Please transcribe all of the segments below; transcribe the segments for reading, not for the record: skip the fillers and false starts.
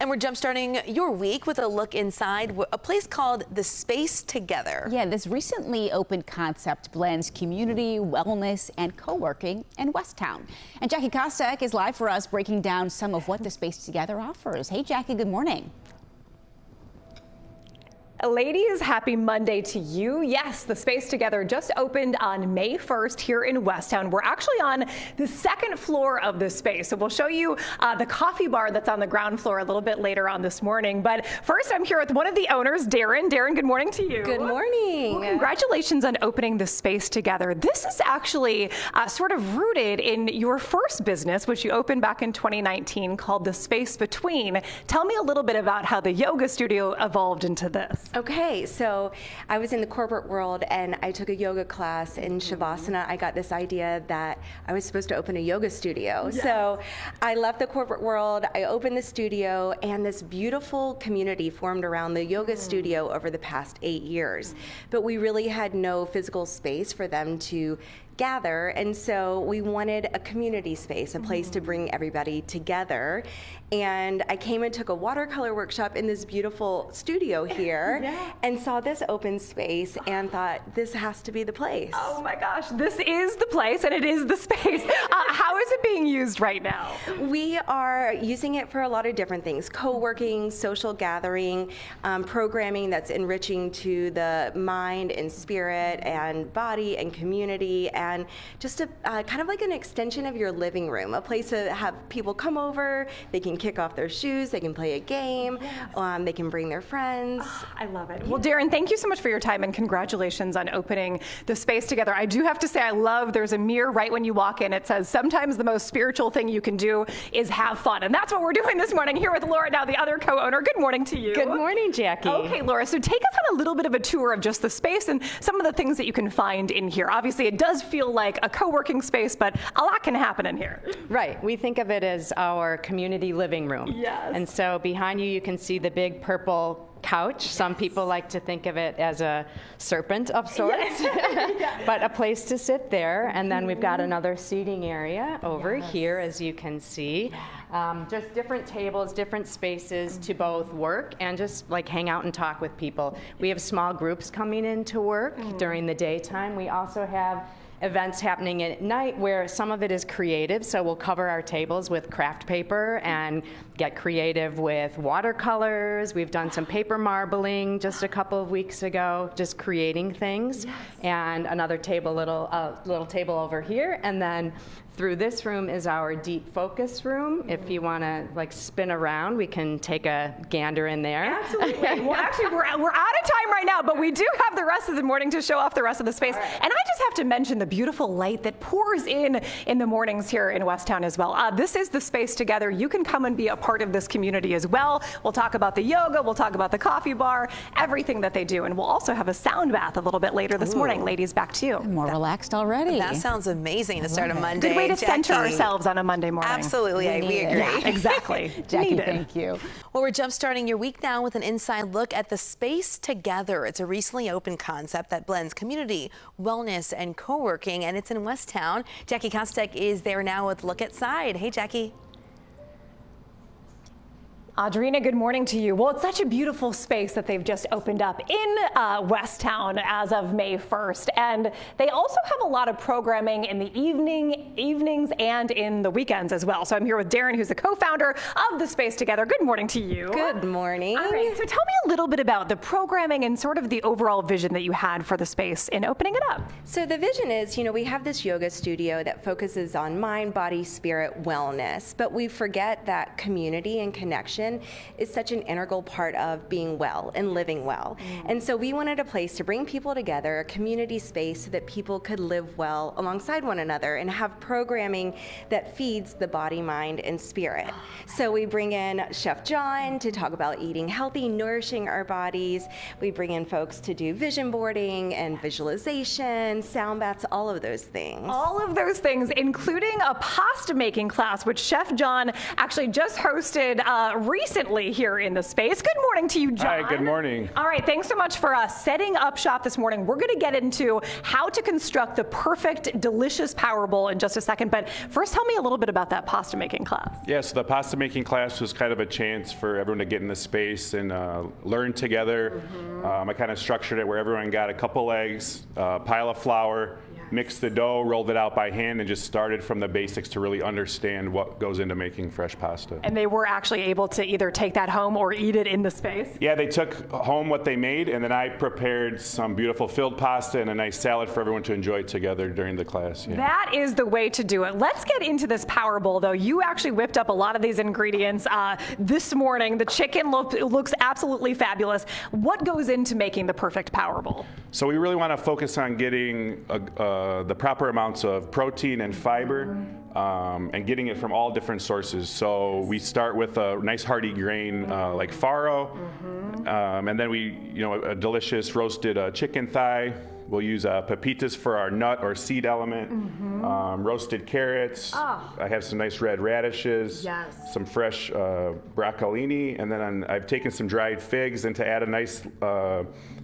And we're jumpstarting your week with a look inside a place called The Space Together. Yeah, this recently opened concept blends community, wellness, and co-working in Westtown. And Jackie Kostek is live for us, breaking down some of what The Space Together offers. Hey, Jackie, good morning. Ladies, happy Monday to you. Yes, The Space Together just opened on May 1st here in Westtown. We're actually on the second floor of this space, so we'll show you the coffee bar that's on the ground floor a little bit later on this morning. But first, I'm here with one of the owners, Darren. Darren, good morning to you. Good morning. Well, congratulations on opening The Space Together. This is actually sort of rooted in your first business, which you opened back in 2019, called The Space Between. Tell me a little bit about how the yoga studio evolved into this. Okay, so I was in the corporate world and I took a yoga class in Shavasana. I got this idea that I was supposed to open a yoga studio. Yes. So I left the corporate world, I opened the studio, and this beautiful community formed around the yoga studio over the past 8 years. But we really had no physical space for them to gather, and so we wanted a community space, a place to bring everybody together. And I came and took a watercolor workshop in this beautiful studio here and saw this open space and thought, this has to be the place. Oh my gosh, this is the place and it is the space. How is it being used right now? We are using it for a lot of different things: co-working, social gathering, programming that's enriching to the mind and spirit and body and community, and just a kind of like an extension of your living room, a place to have people come over. They can kick off their shoes, they can play a game, they can bring their friends. Oh, I love it. Well, Darren, thank you so much for your time and congratulations on opening The Space Together. I do have to say, I love, there's a mirror right when you walk in. It says sometimes the most spiritual thing you can do is have fun, and that's what we're doing this morning here with Laura, now the other co-owner. Good morning to you. Good morning, Jackie. Okay, Laura, so take us on a little bit of a tour of just the space and some of the things that you can find in here. Obviously, it does feel like a co-working space, but a lot can happen in here. Right. We think of it as our community living room. Yes. And so behind you can see the big purple couch. Some people like to think of it as a serpent of sorts, but a place to sit there. And then we've got another seating area over here, as you can see. Just different tables, different spaces to both work and just like hang out and talk with people. We have small groups coming in to work during the daytime. We also have events happening at night where some of it is creative, so we'll cover our tables with craft paper and get creative with watercolors. We've done some paper marbling just a couple of weeks ago, just creating things. And another table, little table over here, and then through this room is our deep focus room. If you want to like spin around, we can take a gander in there. Absolutely. Well, actually, we're out of time right now, but we do have the rest of the morning to show off the rest of the space. Right. And I just have to mention the beautiful light that pours in the mornings here in Westtown as well. This is The Space Together. You can come and be a part of this community as well. We'll talk about the yoga, we'll talk about the coffee bar, everything that they do. And we'll also have a sound bath a little bit later this morning. Ladies, back to you. More relaxed already. That sounds amazing to start a Monday. Good way to center ourselves on a Monday morning. Absolutely, we agree. Yeah, exactly. Jackie, thank you. Well, we're jumpstarting your week now with an inside look at The Space Together. It's a recently opened concept that blends community, wellness, and co-working, and it's in Westtown. Jackie Kostek is there now with Look Outside. Hey, Jackie. Audrina, good morning to you. Well, it's such a beautiful space that they've just opened up in Westtown as of May 1st. And they also have a lot of programming in the evenings and in the weekends as well. So I'm here with Darren, who's the co-founder of The Space Together. Good morning to you. Good morning. All right, so tell me a little bit about the programming and sort of the overall vision that you had for the space in opening it up. So the vision is, we have this yoga studio that focuses on mind, body, spirit, wellness, but we forget that community and connection is such an integral part of being well and living well. And so we wanted a place to bring people together, a community space so that people could live well alongside one another and have programming that feeds the body, mind, and spirit. So we bring in Chef John to talk about eating healthy, nourishing our bodies. We bring in folks to do vision boarding and visualization, sound baths, all of those things. All of those things, including a pasta making class, which Chef John actually just hosted recently here in the space. Good morning to you, John. Hi, good morning. All right, thanks so much for setting up shop this morning. We're going to get into how to construct the perfect, delicious power bowl in just a second. But first, tell me a little bit about that pasta making class. Yes, the pasta making class was kind of a chance for everyone to get in the space and learn together. I kind of structured it where everyone got a couple eggs, a pile of flour, mixed the dough, rolled it out by hand, and just started from the basics to really understand what goes into making fresh pasta. And they were actually able to either take that home or eat it in the space? Yeah, they took home what they made, and then I prepared some beautiful filled pasta and a nice salad for everyone to enjoy together during the class. Yeah. That is the way to do it. Let's get into this power bowl, though. You actually whipped up a lot of these ingredients this morning. The chicken looks absolutely fabulous. What goes into making the perfect power bowl? So we really want to focus on getting the proper amounts of protein and fiber and getting it from all different sources. So we start with a nice hearty grain like farro, and then a delicious roasted chicken thigh. We'll use pepitas for our nut or seed element, roasted carrots. I have some nice red radishes, some fresh broccolini, and then I've taken some dried figs, and to add a nice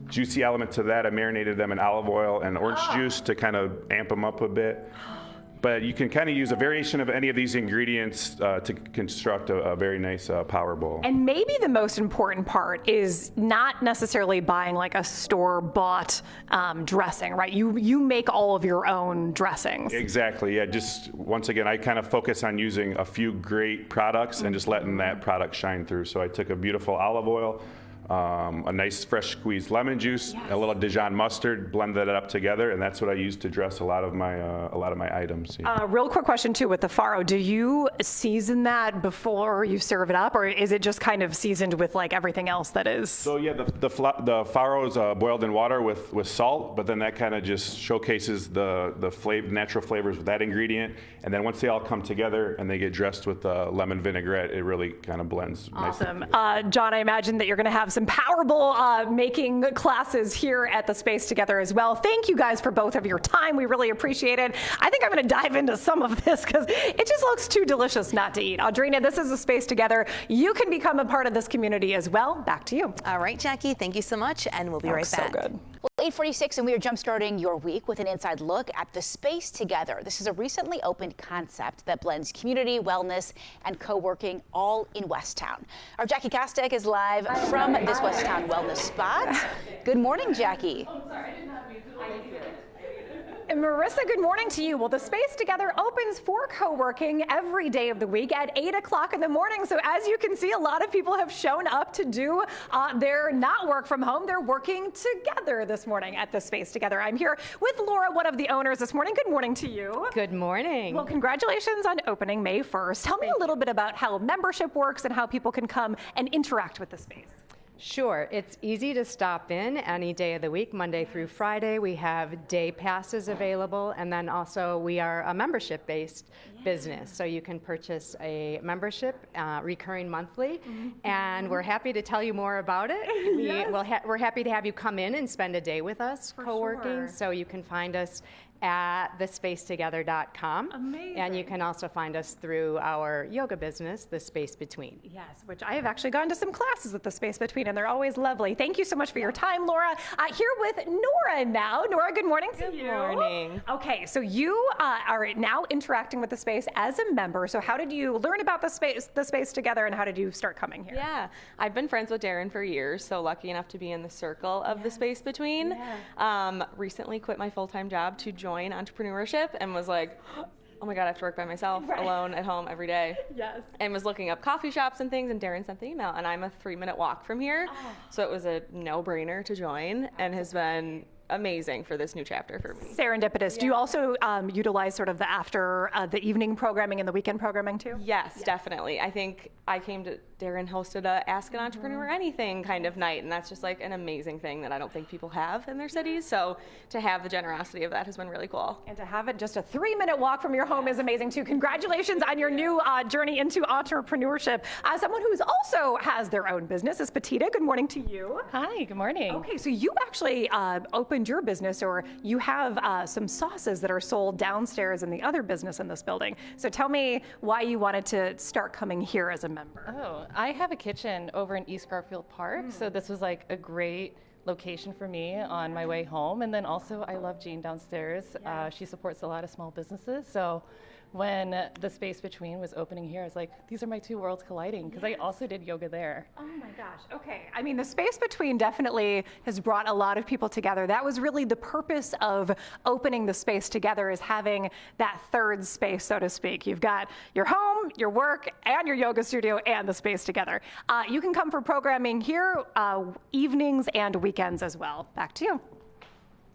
juicy element to that, I marinated them in olive oil and orange juice to kind of amp them up a bit. But you can kind of use a variation of any of these ingredients to construct a very nice power bowl. And maybe the most important part is not necessarily buying like a store-bought dressing, right? You make all of your own dressings. Exactly, yeah. Just once again, I kind of focus on using a few great products and just letting that product shine through. So I took a beautiful olive oil, a nice fresh squeezed lemon juice, a little Dijon mustard, blend that up together, and that's what I use to dress a lot of my items. Yeah. Real quick question too with the farro. Do you season that before you serve it up, or is it just kind of seasoned with like everything else that is? So yeah, the farro is boiled in water with salt, but then that kind of just showcases the natural flavors with that ingredient, and then once they all come together and they get dressed with lemon vinaigrette, it really kind of blends. Awesome. John, I imagine that you're going to have some power bowl making classes here at the Space Together as well. Thank you guys for both of your time. We really appreciate it. I think I'm going to dive into some of this because it just looks too delicious not to eat. Audrina, this is the Space Together. You can become a part of this community as well. Back to you. All right, Jackie, thank you so much, and we'll be right back. So good. Well, 8:46, and we are jump-starting your week with an inside look at the Space Together. This is a recently opened concept that blends community, wellness, and co-working all in Westtown. Our Jackie Kostek is live from this Westtown wellness spot. Good morning, Jackie. Oh, sorry, I didn't have you. And Marissa, good morning to you. Well, the Space Together opens for co-working every day of the week at 8 o'clock in the morning. So as you can see, a lot of people have shown up to do their not work from home. They're working together this morning at the Space Together. I'm here with Laura, one of the owners this morning. Good morning to you. Good morning. Well, congratulations on opening May 1st. Tell me a little bit about how membership works and how people can come and interact with the space. Sure, it's easy to stop in any day of the week, Monday through Friday. We have day passes available, and then also we are a membership-based business, so you can purchase a membership recurring monthly, and we're happy to tell you more about it. We're happy to have you come in and spend a day with us co-working, so you can find us at thespacetogether.com. Amazing. And you can also find us through our yoga business, The Space Between. Yes, which I have actually gone to some classes with The Space Between, and they're always lovely. Thank you so much for your time, Laura. Here with Nora now. Nora, good morning to you. Good morning. Okay, so you are now interacting with the space as a member. So how did you learn about the space Together, and how did you start coming here? Yeah, I've been friends with Darren for years, so lucky enough to be in the circle of The Space Between. Recently quit my full-time job to join entrepreneurship and was like, oh my God, I have to work by myself alone at home every day. Yes. And was looking up coffee shops and things, and Darren sent the email, and I'm a 3-minute walk from here. So it was a no-brainer to join, and has been amazing for this new chapter for me. Serendipitous. Do you also utilize sort of the after the evening programming and the weekend programming too? Yes, definitely. I think I came to Darren hosted a Ask an Entrepreneur Anything kind of night, and that's just like an amazing thing that I don't think people have in their cities. So to have the generosity of that has been really cool. And to have it just a 3-minute walk from your home is amazing too. Congratulations on your new journey into entrepreneurship. Someone who's also has their own business is Petita. Good morning to you. Hi, good morning. Okay, so you actually opened opened your business, or you have some sauces that are sold downstairs in the other business in this building. So tell me why you wanted to start coming here as a member. Oh, I have a kitchen over in East Garfield Park, so this was like a great location for me on my way home. And then also I love Jean downstairs. She supports a lot of small businesses. So when the space between was opening here, I was like, these are my two worlds colliding, because I also did yoga there. Oh my gosh, okay. I mean, the space between definitely has brought a lot of people together. That was really the purpose of opening the space together, is having that third space, so to speak. You've got your home, your work, and your yoga studio, and the space together. You can come for programming here evenings and weekends as well. Back to you.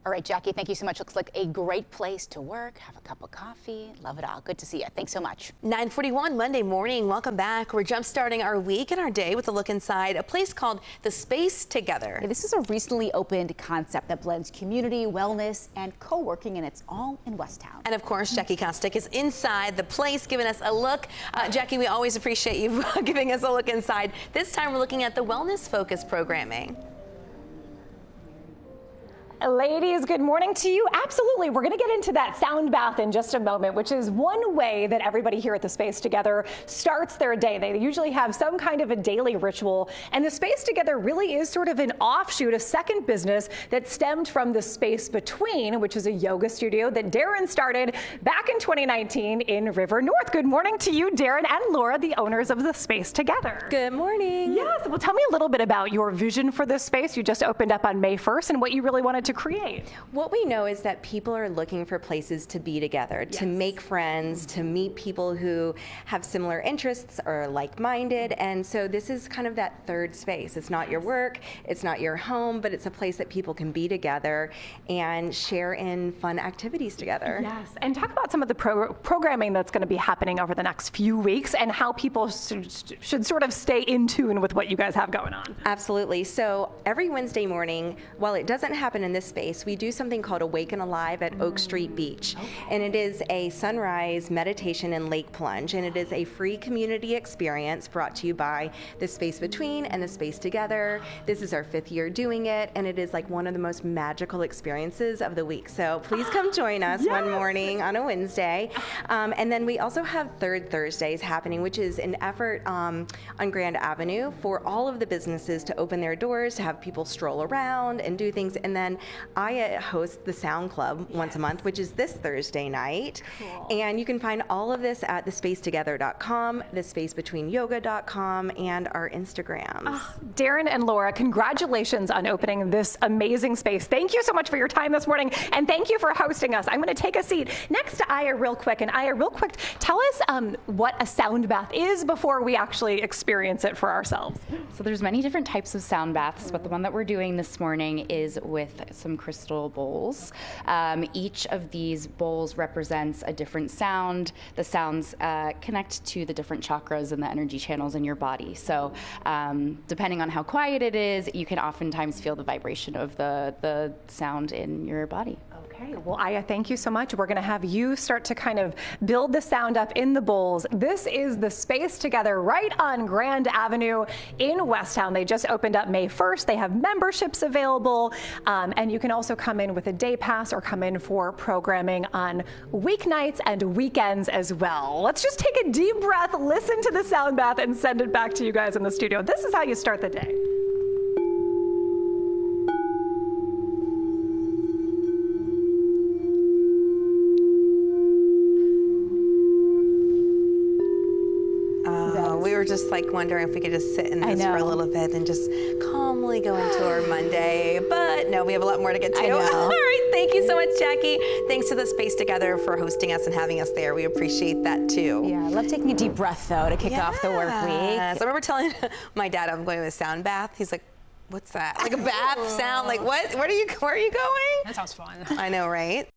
All right, Jackie, thank you so much. Looks like a great place to work, have a cup of coffee, love it all. Good to see you. Thanks so much. 9:41 Monday morning. Welcome back. We're jump-starting our week and our day with a look inside a place called The Space Together. This is a recently opened concept that blends community, wellness, and co-working, and it's all in Westtown. And of course, Jackie Kostek is inside the place, giving us a look. Jackie, we always appreciate you giving us a look inside. This time we're looking at the wellness-focused programming. Ladies, good morning to you. Absolutely. We're going to get into that sound bath in just a moment, which is one way that everybody here at the Space Together starts their day. They usually have some kind of a daily ritual, and the Space Together really is sort of an offshoot, a second business that stemmed from the Space Between, which is a yoga studio that Darren started back in 2019 in River North. Good morning to you, Darren and Laura, the owners of the Space Together. Good morning. Yes. Well, tell me a little bit about your vision for this space. You just opened up on May 1st, and what you really wanted to create. What we know is that people are looking for places to be together, to make friends, to meet people who have similar interests or like-minded, and so this is kind of that third space. It's not your work, it's not your home, but it's a place that people can be together and share in fun activities together. Yes, and talk about some of the programming that's going to be happening over the next few weeks and how people should sort of stay in tune with what you guys have going on. Absolutely. So every Wednesday morning, while it doesn't happen in this space, we do something called Awaken Alive at Oak Street Beach. And it is a sunrise meditation and lake plunge, and it is a free community experience brought to you by the Space Between and the Space Together. This is our 5th year doing it, and it is like one of the most magical experiences of the week. So please come join us one morning on a Wednesday. And then we also have Third Thursdays happening, which is an effort on Grand Avenue for all of the businesses to open their doors, to have people stroll around and do things. And then I host the Sound Club once a month, which is this Thursday night. Cool. And you can find all of this at thespacetogether.com, thespacebetweenyoga.com, and our Instagrams. Darren and Laura, congratulations on opening this amazing space. Thank you so much for your time this morning, and thank you for hosting us. I'm going to take a seat next to Aya real quick. And Aya, real quick, tell us what a sound bath is before we actually experience it for ourselves. So there's many different types of sound baths, but the one that we're doing this morning is with some crystal bowls. Each of these bowls represents a different sound. The sounds connect to the different chakras and the energy channels in your body. So depending on how quiet it is, you can oftentimes feel the vibration of the sound in your body. Okay, well, Aya, thank you so much. We're going to have you start to kind of build the sound up in the bowls. This is the Space Together right on Grand Avenue in Westtown. They just opened up May 1st. They have memberships available, and you can also come in with a day pass or come in for programming on weeknights and weekends as well. Let's just take a deep breath, listen to the sound bath, and send it back to you guys in the studio. This is how you start the day. We were just like wondering if we could just sit in this for a little bit and just calmly go into our Monday. But no, we have a lot more to get to. All right, thank you so much, Jackie. Thanks to the Space Together for hosting us and having us there. We appreciate that too. Yeah, I love taking a deep breath though to kick off the work week. So I remember telling my dad I'm going to a sound bath. He's like, what's that? Like a bath sound? Like what? Where are you going? That sounds fun. I know, right?